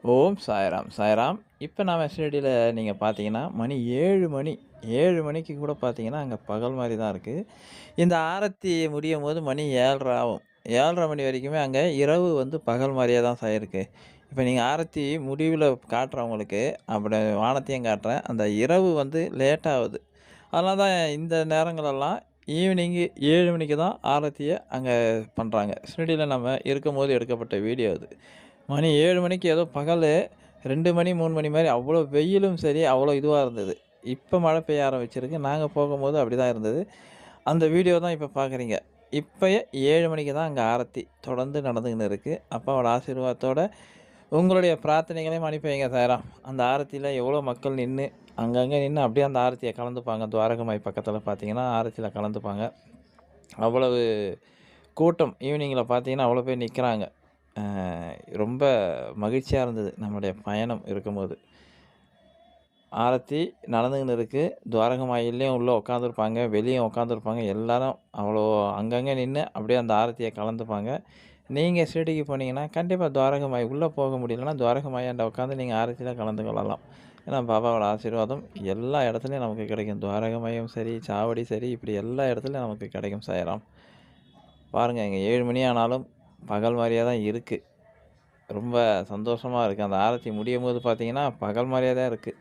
ஓம் சாய்ராம், சாய்ராம். இப்ப நாம ஷிரடியில நீங்க பார்த்தீங்கன்னா, மணி 7 மணி. 7 மணிக்கு கூட பார்த்தீங்கன்னா, அங்க பகல் மாரி தான் இருக்கு. இந்த ஆரத்தி முடியும்போது மணி 7:30 ஆகும். 7:30 மணி வரைக்குமே அங்க இரவு வந்து பகல் மாரியே தான் இருக்கு. இப்ப நீங்க ஆரத்தி முடிவுல காட்டுறேன் உங்களுக்கு. அப்படி வானத்தையும் காட்டுறேன். அந்த இரவு வந்து லேட் ஆவுது. அதனால தான் இந்த நேரங்களெல்லாம் ஈவினிங்கு 7 மணிக்கு தான் ஆரத்திய அங்க பண்றாங்க. ஷிரடியில நம்ம இருக்கும்போது எடுக்கப்பட்ட வீடியோ அது. மணி 7 மணிக்கு ஏதோ பகலு 2 மணி, 3 மணி மாரி அவ்வளோ வெயிலும் சரி, அவ்வளோ இதுவா இருந்தது. இப்ப மழை பெய்ய ஆரம்பிச்சிருக்கு. நாங்க போகும்போது அப்படிதான் இருந்தது. அந்த வீடியோ தான் இப்ப பார்க்குறீங்க. இப்பயே 7 மணிக்கு தான் அங்க ஆரத்தி தொடர்ந்து நடந்துகின்னு இருக்கு. அப்பாவோட ஆசீர்வாதத்தோட உங்களுடைய பிரார்த்தனைகளையும் அனுப்பி வைங்க சாய்ராம். அந்த ஆரத்தியில எவ்வளோ மக்கள் நின்னு, அங்கங்க நின்னு அப்படியே அந்த ஆரத்திய கலந்துப்பாங்க. துவாரகமாய் பக்கத்தில பார்த்தீங்கன்னா, ஆரத்தியில கலந்துப்பாங்க. அவ்வளவு கூட்டம் ஈவினிங்கில பார்த்தீங்கன்னா, அவ்வளோ பேர் நிக்கிறாங்க. அ ரொம்ப மகிழ்ச்சியா இருந்தது நம்முடைய பயணம் இருக்கும்போது. ஆரத்தி நடந்துகின்னு இருக்கு. துவாரகமாயில்லயும் உள்ள உட்காந்துருப்பாங்க. வெளியும் உட்காந்துருப்பாங்க. எல்லாரும் அவ்வளோ அங்கங்க நின்னு அப்படியே அந்த ஆரத்திய கலந்துப்பாங்க. நீங்க ஷிரடிக்கு போனீங்கன்னா, கண்டிப்பா துவாரகமாய் உள்ள போக முடியலன்னா, துவாரகமாயாண்ட உட்காந்து நீங்க ஆரத்தில கலந்து கொள்ளலாம். ஏன்னா பாபாவோட ஆசீர்வாதம் எல்லா இடத்துலயும் நமக்கு கிடைக்கும். துவாரகமாயும் சரி, சாவடி சரி, இப்படி எல்லா இடத்துலயும் நமக்கு கிடைக்கும் சாய்ராம். பாருங்க இங்க 7 மணி ஆனாலும் பகல் மாரியே தான் இருக்கு. ரொம்ப சந்தோஷமா இருக்கு. அந்த ஆரத்தி முடியும்போது பார்த்தீங்கன்னா, பகல் மாரியே தான் இருக்கு.